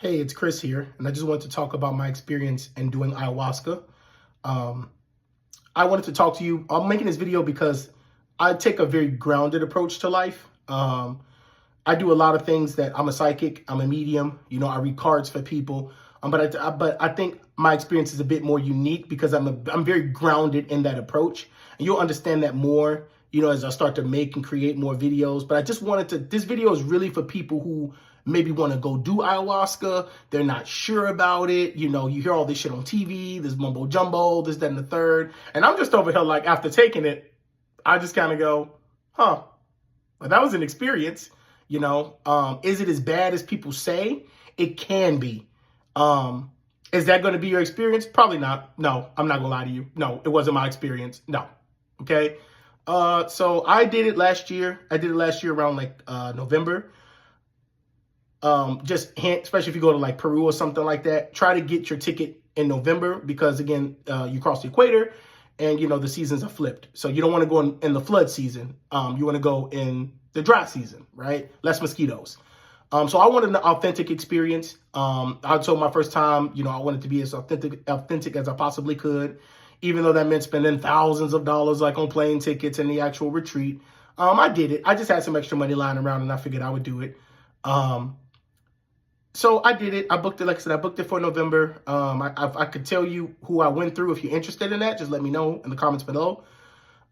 Hey, it's Chris here, and I just wanted to talk about my experience in doing ayahuasca. Um, I wanted to talk to you. I'm making this video because I take a very grounded approach to life. I do a lot of things that I'm a psychic, I'm a medium, I read cards for people. But I think my experience is a bit more unique because I'm very grounded in that approach, and you'll understand that more, as I start to make and create more videos. But I just wanted to. This video is really for people who maybe want to go do ayahuasca. They're not sure about it. You hear all this shit on TV. There's mumbo jumbo, this, that, and the third. And I'm just over here like after taking it, I just kind of go, huh? Well, that was an experience. Is it as bad as people say? It can be. Is that going to be your experience? Probably not. No, I'm not gonna lie to you. No, it wasn't my experience. No. Okay. So I did it last year. I did it last year around November. Especially if you go to like Peru or something like that, try to get your ticket in November because again, you cross the equator and the seasons are flipped. So you don't want to go in the flood season. You want to go in the dry season, right? Less mosquitoes. So I wanted an authentic experience. I told my first time, I wanted to be as authentic as I possibly could, even though that meant spending thousands of dollars like on plane tickets and the actual retreat. I did it. I just had some extra money lying around and I figured I would do it. So I did it. I booked it. Like I said, I booked it for November. I could tell you who I went through. If you're interested in that, just let me know in the comments below.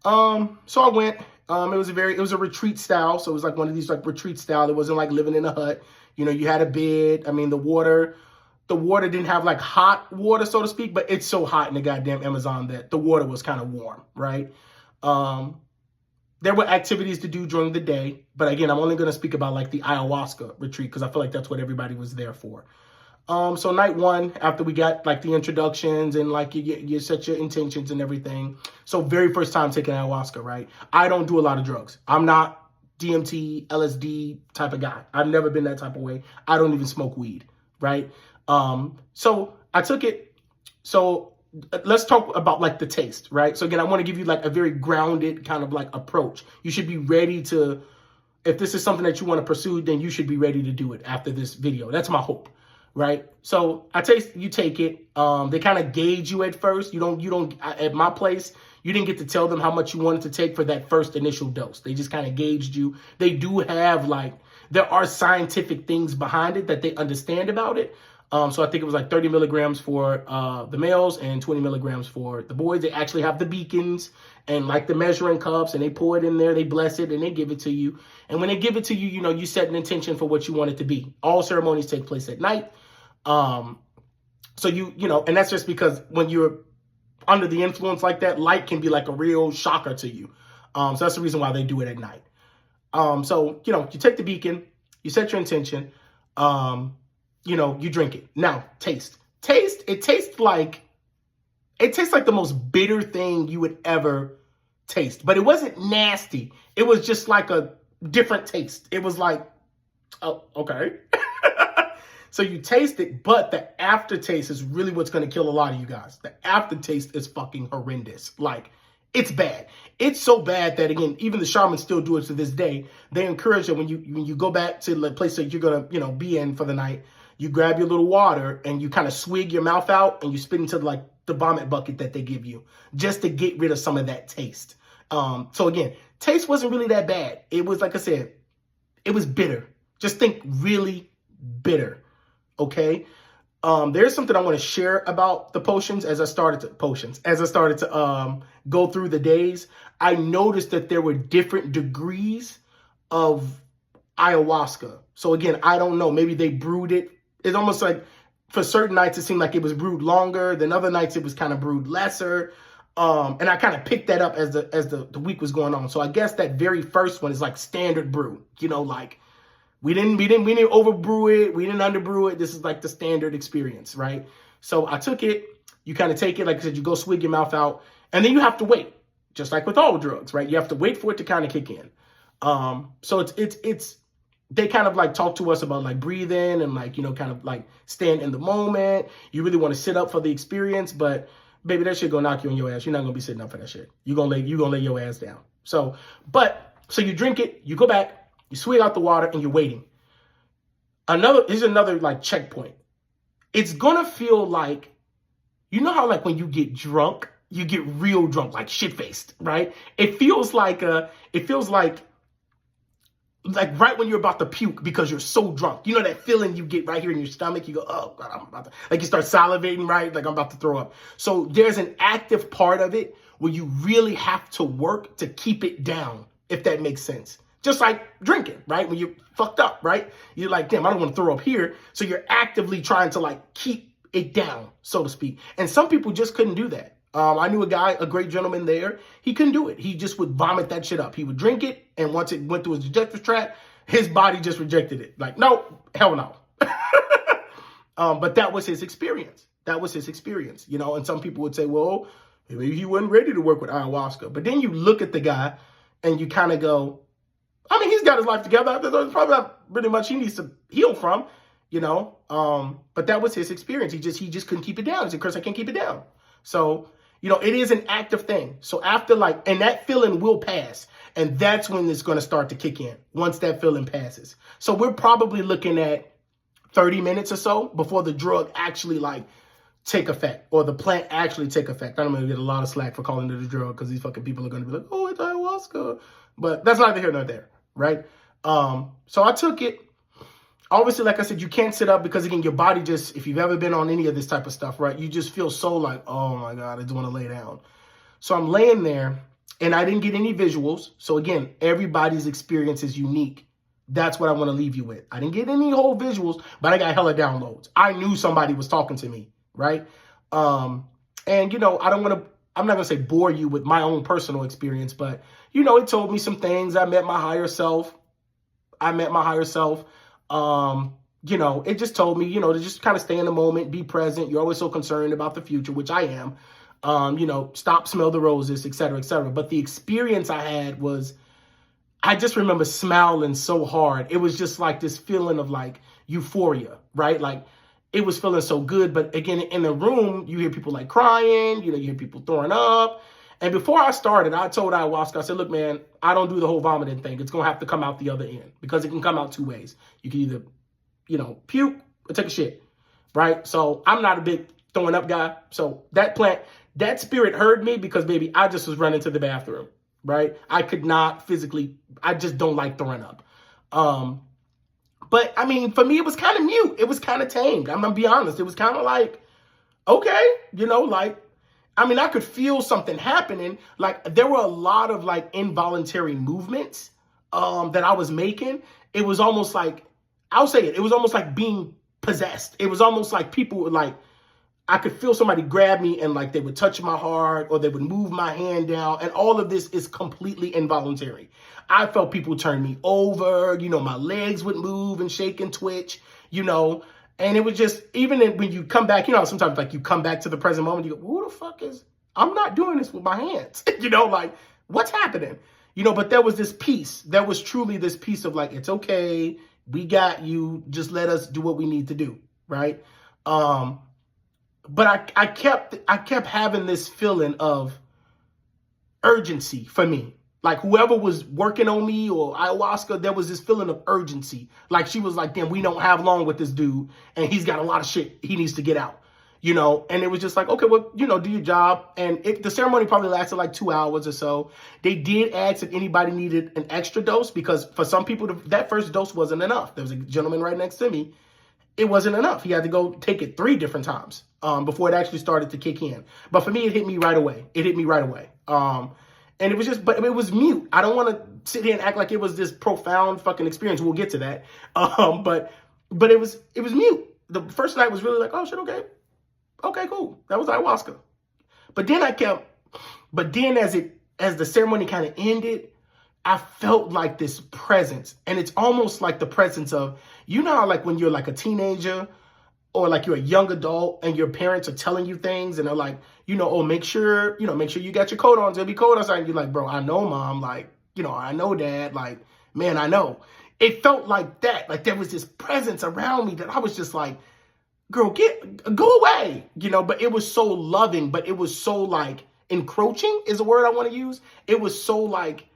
So I went. It was a retreat style. So it was like one of these like retreat style. It wasn't like living in a hut. You had a bed. I mean, the water didn't have like hot water, so to speak, but it's so hot in the goddamn Amazon that the water was kind of warm, right? There were activities to do during the day, but again, I'm only going to speak about like the ayahuasca retreat because I feel like that's what everybody was there for. So night one, after we got like the introductions and like you set your intentions and everything. So very first time taking ayahuasca, right? I don't do a lot of drugs. I'm not DMT, LSD type of guy. I've never been that type of way. I don't even smoke weed, right? So I took it. So let's talk about like the taste, right? So again, I want to give you like a very grounded kind of like approach. You should be ready to, if this is something that you want to pursue, then you should be ready to do it after this video. That's my hope, right? So you take it. They kind of gauge you at first. You don't, at my place, you didn't get to tell them how much you wanted to take for that first initial dose. They just kind of gauged you. They do have there are scientific things behind it that they understand about it. So I think it was like 30 milligrams for the males and 20 milligrams for the boys. They actually have the beacons and like the measuring cups, and they pour it in there, they bless it, and they give it to you. And when they give it to you, you set an intention for what you want it to be. All ceremonies take place at night. So and that's just because when you're under the influence like that, light can be like a real shocker to you. So that's the reason why they do it at night. So you take the beacon, you set your intention, you drink it. Now, taste. It tastes like the most bitter thing you would ever taste. But it wasn't nasty. It was just like a different taste. It was like, oh, okay. So you taste it, but the aftertaste is really what's going to kill a lot of you guys. The aftertaste is fucking horrendous. Like, it's bad. It's so bad that, again, even the shamans still do it to this day. They encourage it when you go back to the place that you're going to, be in for the night. You grab your little water and you kind of swig your mouth out and you spit into like the vomit bucket that they give you just to get rid of some of that taste. So again, taste wasn't really that bad. It was, like I said, it was bitter. Just think really bitter. Okay. There's something I want to share about the potions as I started to go through the days. I noticed that there were different degrees of ayahuasca. So again, I don't know, maybe they brewed it. It's almost like for certain nights, it seemed like it was brewed longer. Then other nights it was kind of brewed lesser. And I kind of picked that up as the week was going on. So I guess that very first one is like standard brew, like we didn't overbrew it. We didn't underbrew it. This is like the standard experience, right? So I took it, you kind of take it, like I said, you go swig your mouth out and then you have to wait, just like with all drugs, right? You have to wait for it to kind of kick in. So they kind of like talk to us about like breathing and like, kind of like stand in the moment. You really want to sit up for the experience, but baby, that shit gonna knock you on your ass. You're not gonna be sitting up for that shit. You're gonna lay your ass down. So you drink it, you go back, you swig out the water and you're waiting. Here's another like checkpoint. it's gonna feel like, you know how like when you get drunk, you get real drunk, like shit faced, right? It feels like right when you're about to puke because you're so drunk. You know that feeling you get right here in your stomach? You go, oh God, I'm about to, like you start salivating, right? Like I'm about to throw up. So there's an active part of it where you really have to work to keep it down, if that makes sense. Just like drinking, right? When you're fucked up, right? You're like, damn, I don't want to throw up here. So you're actively trying to like keep it down, so to speak. And some people just couldn't do that. I knew a guy, a great gentleman there. He couldn't do it. He just would vomit that shit up. He would drink it, and once it went through his digestive tract, his body just rejected it. Like, no, hell no. But that was his experience. That was his experience, you know. And some people would say, well, maybe he wasn't ready to work with ayahuasca. But then you look at the guy, and you kind of go, I mean, he's got his life together. There's probably not really much he needs to heal from, you know. But that was his experience. He just couldn't keep it down. He said, Chris, I can't keep it down. So, you know, it is an active thing. So after like, and that feeling will pass. And that's when it's going to start to kick in, once that feeling passes. So we're probably looking at 30 minutes or so before the drug actually like take effect, or the plant actually take effect. I'm going to get a lot of slack for calling it a drug because these fucking people are going to be like, oh, it's ayahuasca. But that's neither here nor there, right? So I took it. Obviously, like I said, you can't sit up because, again, your body just, if you've ever been on any of this type of stuff, right, you just feel so like, oh, my God, I just want to lay down. So I'm laying there, and I didn't get any visuals. So, again, everybody's experience is unique. That's what I want to leave you with. I didn't get any whole visuals, but I got hella downloads. I knew somebody was talking to me, right? And, you know, I'm not going to say bore you with my own personal experience, but, you know, it told me some things. I met my higher self. You know, it just told me, you know, to just kind of stay in the moment, be present. You're always so concerned about the future, which I am. You know, stop, smell the roses, et cetera, et cetera. But the experience I had was, I just remember smiling so hard. It was just like this feeling of like euphoria, right? Like it was feeling so good. But again, in the room, you hear people like crying, you know, you hear people throwing up. And before I started, I told ayahuasca, I said, look, man, I don't do the whole vomiting thing. It's going to have to come out the other end because it can come out two ways. You can either, you know, puke or take a shit, right? So I'm not a big throwing up guy. So that plant, that spirit heard me because, baby, I just was running to the bathroom, right? I could not physically, I just don't like throwing up. But, I mean, for me, it was kind of mute. It was kind of tamed. I'm going to be honest. It was kind of like, okay, you know, like, I mean, I could feel something happening. Like there were a lot of like involuntary movements that I was making. It was almost like, I'll say it, it was almost like being possessed. It was almost like people would like, I could feel somebody grab me and like they would touch my heart or they would move my hand down. And all of this is completely involuntary. I felt people turn me over, you know, my legs would move and shake and twitch, you know. And it was just, even when you come back, you know, sometimes like you come back to the present moment, you go, who the fuck is, I'm not doing this with my hands. You know, like what's happening? You know, but there was this peace. There was truly this peace of like, it's okay. We got you. Just let us do what we need to do. Right. But I kept having this feeling of urgency for me. Like whoever was working on me or ayahuasca, there was this feeling of urgency. Like she was like, damn, we don't have long with this dude. And he's got a lot of shit he needs to get out, you know? And it was just like, okay, well, you know, do your job. And the ceremony probably lasted like 2 hours or so. They did ask if anybody needed an extra dose because for some people, that first dose wasn't enough. There was a gentleman right next to me. It wasn't enough. He had to go take it 3 different times before it actually started to kick in. But for me, it hit me right away. And it was just, but it was mute. I don't want to sit here and act like it was this profound fucking experience. We'll get to that. But it was mute. The first night was really like, oh shit, okay. Okay, cool. That was ayahuasca. But then as the ceremony kind of ended, I felt like this presence. And it's almost like the presence of, you know how like when you're like a teenager or like you're a young adult and your parents are telling you things and they're like, you know, oh, make sure you got your coat on. It'll be cold outside. And you're like, bro, I know, mom. Like, you know, I know, dad. Like, man, I know. It felt like that. Like there was this presence around me that I was just like, girl, go away. You know, but it was so loving, but it was so like encroaching is a word I want to use. It was so like,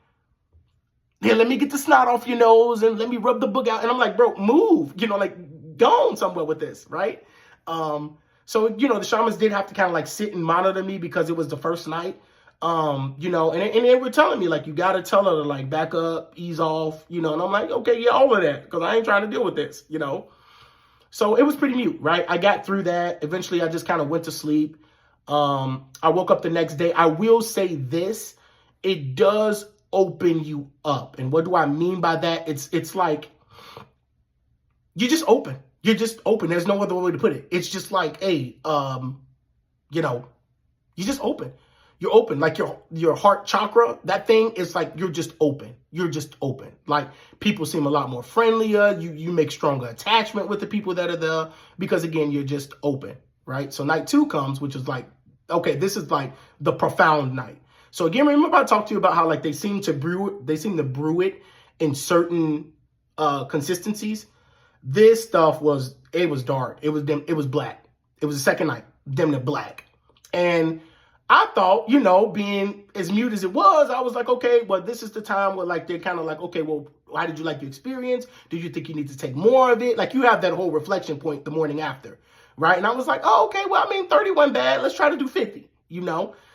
yeah, let me get the snot off your nose and let me rub the boog out. And I'm like, bro, move, you know, like go on somewhere with this, right? So, the shamans did have to kind of like sit and monitor me because it was the first night. And they were telling me, like, you got to tell her to, like, back up, ease off, and I'm like, okay, yeah, all of that, because I ain't trying to deal with this, So it was pretty mute, right? I got through that. Eventually, I just kind of went to sleep. I woke up the next day. I will say this, it does open you up. And what do I mean by that? It's like, you're just open. You're just open. There's no other way to put it. It's just like, hey, you're just open. You're open. Like your heart chakra, that thing is like, you're just open. You're just open. Like, people seem a lot more friendlier. You make stronger attachment with the people that are there because, again, you're just open, right? So night 2 comes, which is like, okay, this is like the profound night. So again, remember I talked to you about how like they seem to brew it in certain consistencies. This stuff was dark. It was black. It was the second night, damn near black. And I thought, being as mute as it was, I was like, okay, well, this is the time where like they're kind of like, okay, well, how did you like your experience? Did you think you need to take more of it? Like, you have that whole reflection point the morning after, right? And I was like, oh, okay, well, 31 bad. Let's try to do 50,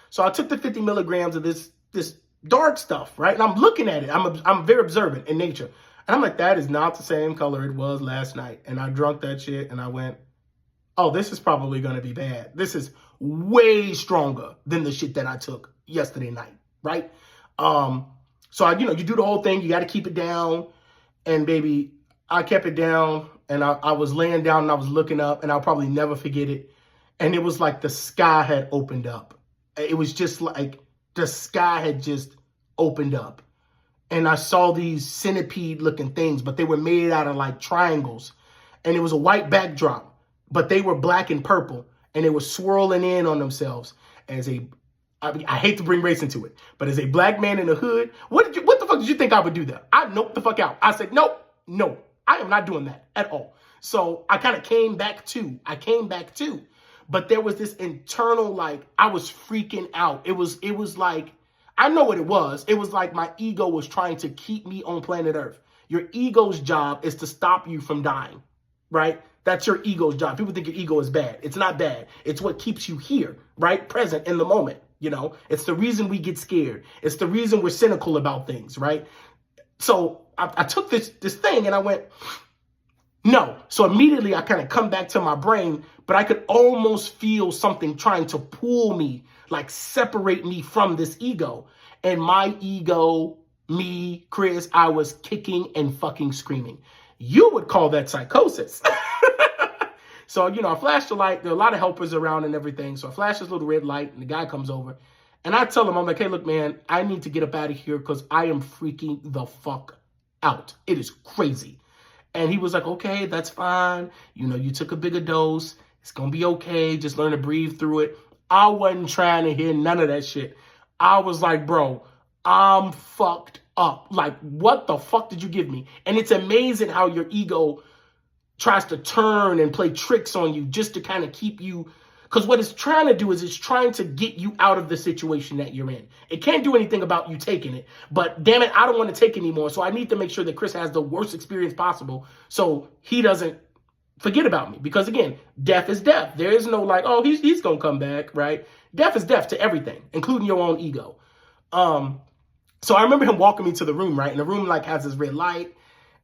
So I took the 50 milligrams of this dark stuff, right? And I'm looking at it. I'm very observant in nature. And I'm like, that is not the same color it was last night. And I drunk that shit and I went, oh, this is probably going to be bad. This is way stronger than the shit that I took yesterday night, right? So you do the whole thing. You got to keep it down. And baby, I kept it down and I was laying down and I was looking up and I'll probably never forget it. And it was like the sky had opened up. It was just like the sky had just opened up. And I saw these centipede-looking things, but they were made out of like triangles. And it was a white backdrop, but they were black and purple. And they were swirling in on themselves I hate to bring race into it, but as a black man in the hood, what the fuck did you think I would do there? I noped the fuck out. I said, nope, no, I am not doing that at all. So I kind of came back too. But there was this internal, like, I was freaking out. It was like, I know what it was. It was like my ego was trying to keep me on planet Earth. Your ego's job is to stop you from dying, right? That's your ego's job. People think your ego is bad. It's not bad. It's what keeps you here, right? Present in the moment, It's the reason we get scared. It's the reason we're cynical about things, right? So I took this thing and I went, no. So immediately I kind of come back to my brain, but I could almost feel something trying to pull me, like separate me from this ego. And my ego, me, Chris, I was kicking and fucking screaming. You would call that psychosis. So, I flashed the light. There are a lot of helpers around and everything. So I flashed this little red light and the guy comes over. And I tell him, I'm like, hey, look, man, I need to get up out of here because I am freaking the fuck out. It is crazy. And he was like, okay, that's fine. You took a bigger dose. It's going to be okay. Just learn to breathe through it. I wasn't trying to hear none of that shit. I was like, bro, I'm fucked up. Like, what the fuck did you give me? And it's amazing how your ego tries to turn and play tricks on you just to kind of keep you. Because what it's trying to do is it's trying to get you out of the situation that you're in. It can't do anything about you taking it. But damn it, I don't want to take anymore. So I need to make sure that Chris has the worst experience possible so he doesn't forget about me. Because again, death is death. There is no like, oh, he's going to come back, right? Death is death to everything, including your own ego. So I remember him walking me to the room, right? And the room like has this red light.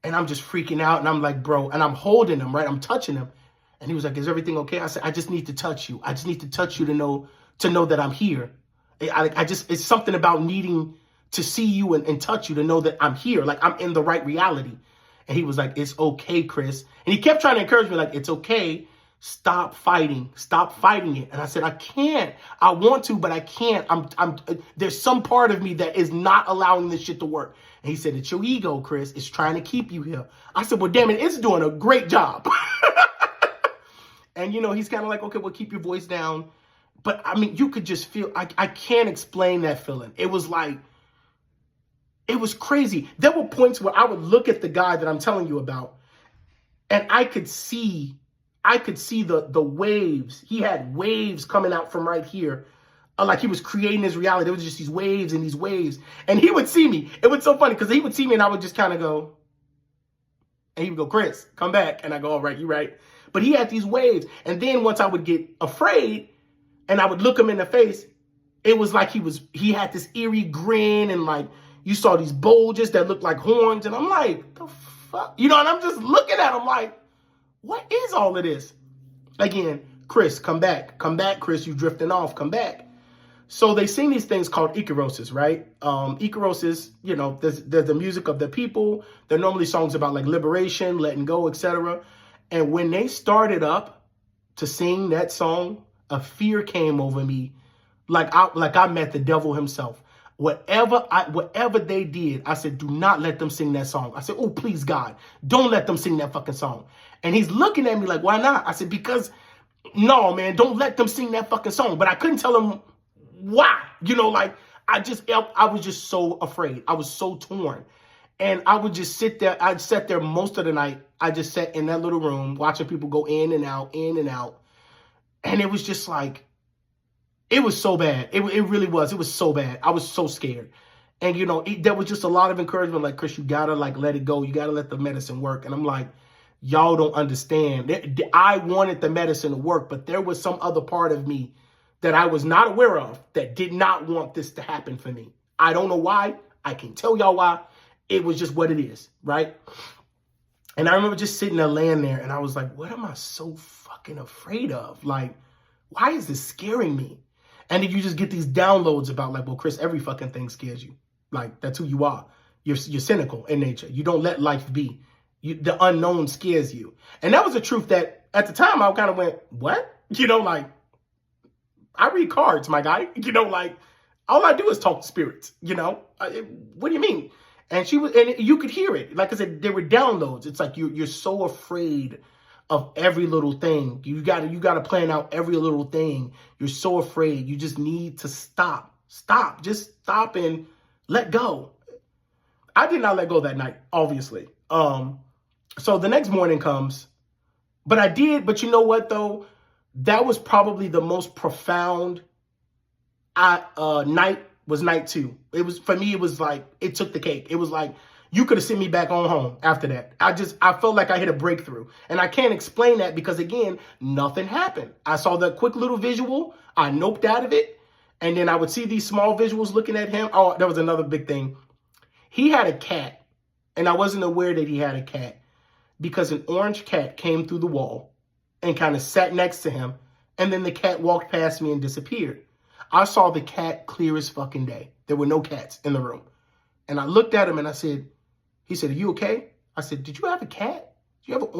And I'm just freaking out. And I'm like, bro, and I'm holding him, right? I'm touching him. And he was like, is everything okay? I said, I just need to touch you. I just need to touch you to know that I'm here. It's something about needing to see you and touch you to know that I'm here. Like I'm in the right reality. And he was like, it's okay, Chris. And he kept trying to encourage me like, it's okay. Stop fighting. Stop fighting it. And I said, I can't. I want to, but I can't. There's some part of me that is not allowing this shit to work. And he said, it's your ego, Chris. It's trying to keep you here. I said, well, damn it, it's doing a great job. And, he's kind of like, okay, well, keep your voice down. But, you could just feel, I can't explain that feeling. It was like, it was crazy. There were points where I would look at the guy that I'm telling you about, and I could see the waves. He had waves coming out from right here. Like he was creating his reality. There was just these waves and these waves. And he would see me. It was so funny because he would see me and I would just kind of go, and he would go, Chris, come back. And I go, all right, you're right. But he had these waves. And then once I would get afraid and I would look him in the face, it was like he had this eerie grin, and like you saw these bulges that looked like horns. And I'm like, the fuck? You know, and I'm just looking at him like, what is all of this? Again, Chris, come back. Come back, Chris. You drifting off. Come back. So they sing these things called ikaroses, right? Ikaroses, you know, there's the music of the people. They're normally songs about like liberation, letting go, etc. And when they started up to sing that song, a fear came over me, like I met the devil himself. Whatever they did, I said, do not let them sing that song. I said, oh, please, God, don't let them sing that fucking song. And he's looking at me like, why not? I said, because, no, man, don't let them sing that fucking song. But I couldn't tell him why. You know, like, I was just so afraid. I was so torn. And I would just sit there. I'd sat there most of the night. I just sat in that little room watching people go in and out, in and out. And it was just like, it was so bad. It really was. It was so bad. I was so scared. And, you know, there was just a lot of encouragement. Like, Chris, you got to, like, let it go. You got to let the medicine work. And I'm like, y'all don't understand. I wanted the medicine to work, but there was some other part of me that I was not aware of that did not want this to happen for me. I don't know why. I can't tell y'all why. It was just what it is, right? And I remember just sitting there, laying there, and I was like, what am I so fucking afraid of? Like, why is this scaring me? And then you just get these downloads about like, well, Chris, every fucking thing scares you. Like, that's who you are. You're cynical in nature. You don't let life be. The unknown scares you. And that was the truth that at the time I kind of went, what? You know, like, I read cards, my guy. You know, like, all I do is talk to spirits, you know? What do you mean? And you could hear it. Like I said, there were downloads. It's like you're so afraid of every little thing. You gotta plan out every little thing. You're so afraid. You just need to stop. Just stop and let go. I did not let go that night, obviously. So the next morning comes, but I did. But you know what though? That was probably the most profound night. Was night 2. It was, for me, it was like, it took the cake. It was like, you could have sent me back on home after that. I felt like I hit a breakthrough. And I can't explain that because, again, nothing happened. I saw that quick little visual. I noped out of it. And then I would see these small visuals looking at him. Oh, that was another big thing. He had a cat. And I wasn't aware that he had a cat because an orange cat came through the wall and kind of sat next to him. And then the cat walked past me and disappeared. I saw the cat clear as fucking day. There were no cats in the room. And I looked at him and I said, he said, are you okay? I said, did you have a cat? Do you have an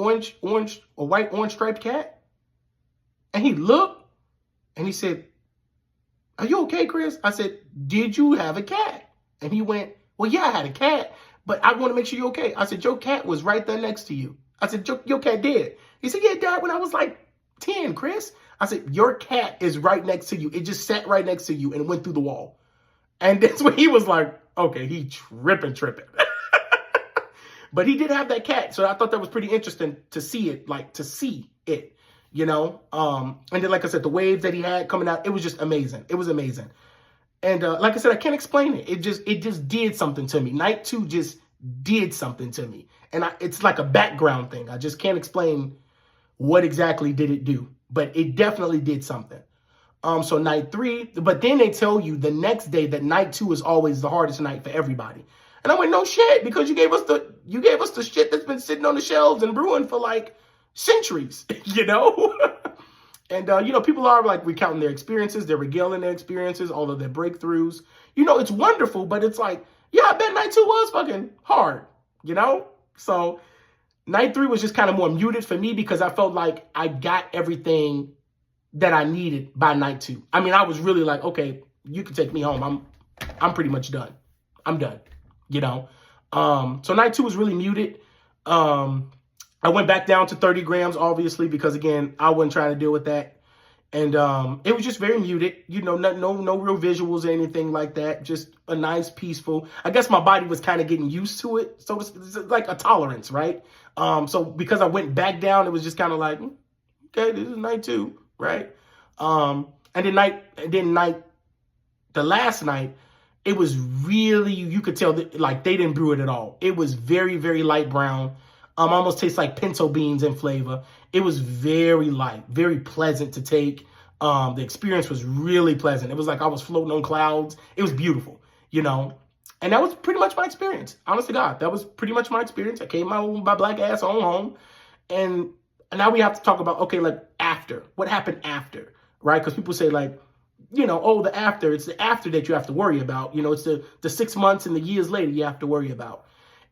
white orange striped cat? And he looked and he said, are you okay, Chris? I said, did you have a cat? And he went, well, yeah, I had a cat, but I want to make sure you're okay. I said, your cat was right there next to you. I said, your cat did. He said, yeah, it died when I was like 10, Chris. I said, your cat is right next to you. It just sat right next to you and went through the wall. And that's when he was like, okay, he tripping. But he did have that cat. So I thought that was pretty interesting to see it, you know? And then, like I said, the waves that he had coming out, it was just amazing. It was amazing. And like I said, I can't explain it. It just did something to me. Night 2 just did something to me. And it's like a background thing. I just can't explain what exactly did it do. But it definitely did something. So night 3, but then they tell you the next day that night 2 is always the hardest night for everybody. And I went, no shit, because you gave us the shit that's been sitting on the shelves and brewing for like centuries, you know? And, you know, people are like recounting their experiences, they're regaling their experiences, all of their breakthroughs. You know, it's wonderful, but it's like, yeah, I bet night 2 was fucking hard, you know? So night 3 was just kind of more muted for me because I felt like I got everything that I needed by night 2. I mean, I was really like, okay, you can take me home. I'm pretty much done. I'm done, you know? So night 2 was really muted. I went back down to 30 grams, obviously, because again, I wasn't trying to deal with that. And it was just very muted, you know, no real visuals or anything like that. Just a nice, peaceful. I guess my body was kind of getting used to it. So it's like a tolerance, right? So because I went back down, it was just kind of like, okay, this is night 2, right? And then the last night, it was really, you could tell that like they didn't brew it at all. It was very, very light brown. Almost tastes like pinto beans in flavor. It was very light, very pleasant to take. The experience was really pleasant. It was like I was floating on clouds. It was beautiful, you know. And that was pretty much my experience. Honest to God, that was pretty much my experience. I came my black ass on home. And now we have to talk about, okay, like after. What happened after, right? Because people say like, you know, oh, the after. It's the after that you have to worry about. You know, it's the 6 months and the years later you have to worry about.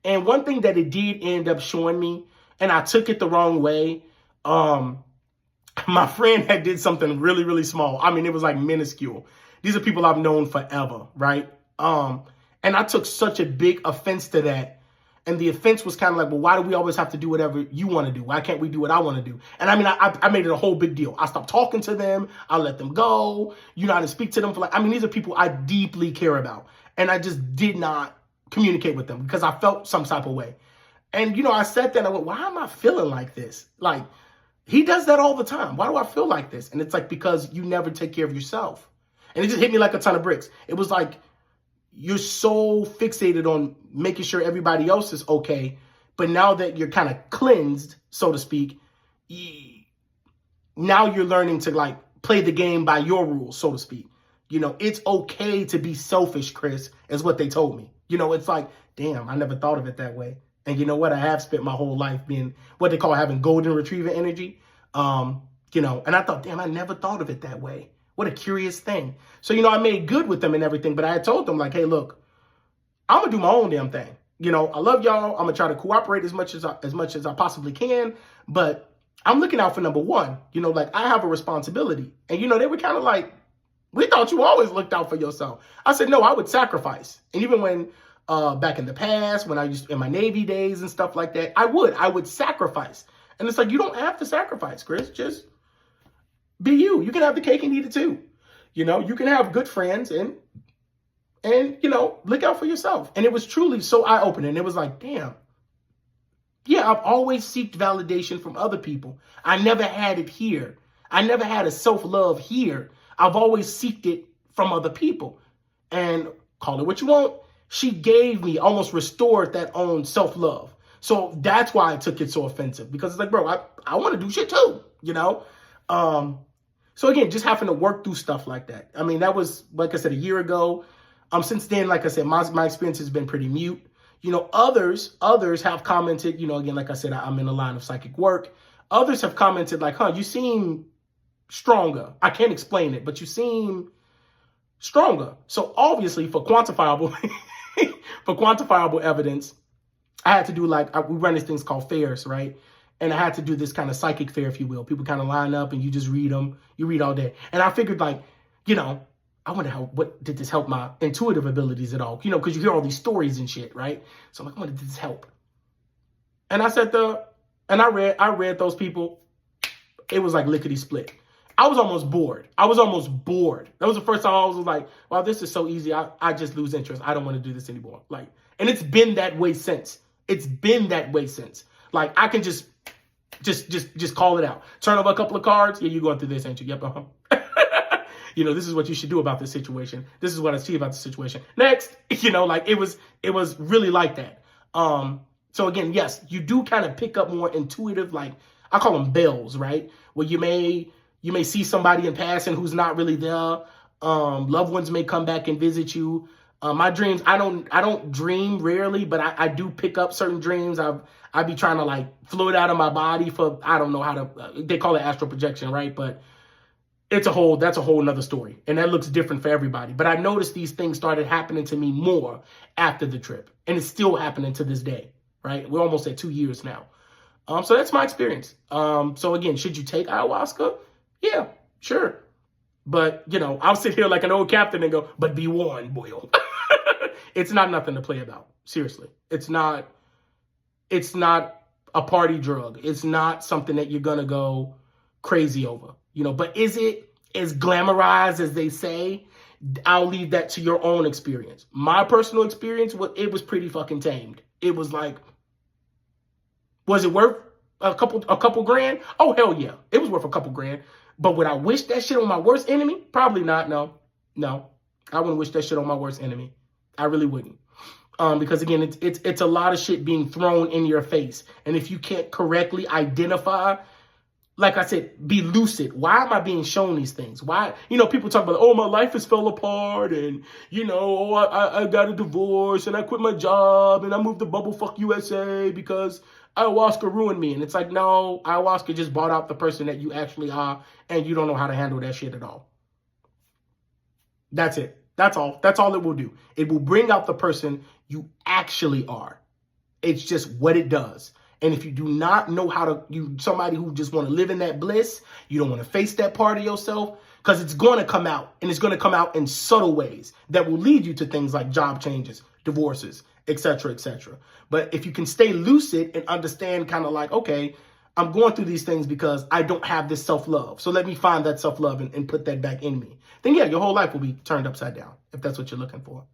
And one thing that it did end up showing me, and I took it the wrong way, my friend had did something really, really small. I mean, it was like minuscule. These are people I've known forever, right? And I took such a big offense to that. And the offense was kind of like, well, why do we always have to do whatever you want to do? Why can't we do what I want to do? And I mean, I made it a whole big deal. I stopped talking to them. I let them go. You know, I didn't speak to them for like, I mean, these are people I deeply care about. And I just did not communicate with them because I felt some type of way. And, you know, I sat there and I went, why am I feeling like this? Like, he does that all the time. Why do I feel like this? And it's like, because you never take care of yourself. And it just hit me like a ton of bricks. It was like, you're so fixated on making sure everybody else is okay. But now that you're kind of cleansed, so to speak, now you're learning to like play the game by your rules, so to speak. You know, it's okay to be selfish, Chris, is what they told me. You know, it's like, damn, I never thought of it that way. And you know what? I have spent my whole life being what they call having golden retriever energy. You know, and I thought, damn, I never thought of it that way. What a curious thing. So, you know, I made good with them and everything, but I had told them like, hey, look, I'm going to do my own damn thing. You know, I love y'all. I'm going to try to cooperate as much as I possibly can. But I'm looking out for number one. You know, like I have a responsibility. And, you know, they were kind of like, we thought you always looked out for yourself. I said, no, I would sacrifice. And even when back in the past, when I used in my Navy days and stuff like that, I would sacrifice. And it's like, you don't have to sacrifice, Chris. Just be you. You can have the cake and eat it too. You know, you can have good friends and you know, look out for yourself. And it was truly so eye-opening. It was like, damn. Yeah, I've always sought validation from other people. I never had it here. I never had a self-love here. I've always sought it from other people. And call it what you want. She gave me, almost restored that own self-love. So that's why I took it so offensive. Because it's like, bro, I want to do shit too, you know? So again, just having to work through stuff like that. I mean, that was, like I said, a year ago. Since then, like I said, my experience has been pretty mute. You know, others have commented, you know, again, like I said, I'm in the line of psychic work. Others have commented like, you seem stronger. I can't explain it, but you seem stronger. So obviously for quantifiable, for quantifiable evidence, I had to do like, we run these things called fairs, right? And I had to do this kind of psychic fair, if you will. People kind of line up and you just read them. You read all day. And I figured like, you know, I wonder what did this help my intuitive abilities at all? You know, because you hear all these stories and shit, right? So I'm like, what did this help? And I said I read those people. It was like lickety split. I was almost bored. That was the first time I was like, wow, this is so easy. I just lose interest. I don't want to do this anymore. Like, and it's been that way since. Like, I can just call it out. Turn over a couple of cards. Yeah, you're going through this, ain't you? Yep, You know, this is what you should do about this situation. This is what I see about the situation. Next, you know, like it was really like that. So again, yes, you do kind of pick up more intuitive, like I call them bells, right? Where you may see somebody in passing who's not really there. Loved ones may come back and visit you. My dreams, I don't dream rarely, but I do pick up certain dreams. I be trying to like float out of my body for, I don't know how to, they call it astral projection, right? But that's a whole nother story. And that looks different for everybody. But I noticed these things started happening to me more after the trip. And it's still happening to this day, right? We're almost at 2 years now. So that's my experience. So again, should you take ayahuasca? Yeah, sure. But, you know, I'll sit here like an old captain and go, but be warned, boyo. It's not nothing to play about. Seriously. It's not a party drug. It's not something that you're going to go crazy over. You know, but is it as glamorized as they say? I'll leave that to your own experience. My personal experience, it was pretty fucking tamed. It was like, was it worth a couple grand? Oh, hell yeah. It was worth a couple grand. But would I wish that shit on my worst enemy? Probably not. No. I wouldn't wish that shit on my worst enemy. I really wouldn't. Because again, it's a lot of shit being thrown in your face. And if you can't correctly identify like I said, be lucid. Why am I being shown these things? Why, people talk about, oh, my life has fell apart, and, oh, I got a divorce, and I quit my job, and I moved to Bubblefuck USA because ayahuasca ruined me. And it's like, no, ayahuasca just brought out the person that you actually are, and you don't know how to handle that shit at all. That's it. That's all. That's all it will do. It will bring out the person you actually are. It's just what it does. And if you do not know how to, somebody who just want to live in that bliss, you don't want to face that part of yourself, because it's going to come out, and it's going to come out in subtle ways that will lead you to things like job changes, divorces, etc., etc. But if you can stay lucid and understand kind of like, okay, I'm going through these things because I don't have this self-love. So let me find that self-love and put that back in me. Then yeah, your whole life will be turned upside down if that's what you're looking for.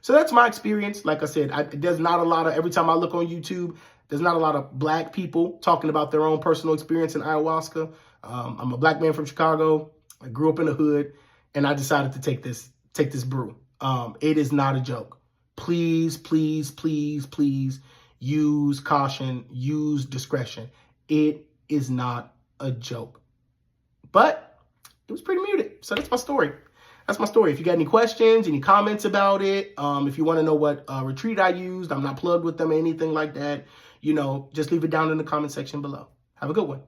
So that's my experience. Like I said, there's not a lot of, every time I look on YouTube, there's not a lot of black people talking about their own personal experience in ayahuasca. I'm a black man from Chicago. I grew up in the hood, and I decided to take this brew. It is not a joke. Please, please, please, please use caution, use discretion. It is not a joke. But it was pretty muted. So that's my story. That's my story. If you got any questions, any comments about it, if you want to know what retreat I used, I'm not plugged with them or anything like that, just leave it down in the comment section below. Have a good one.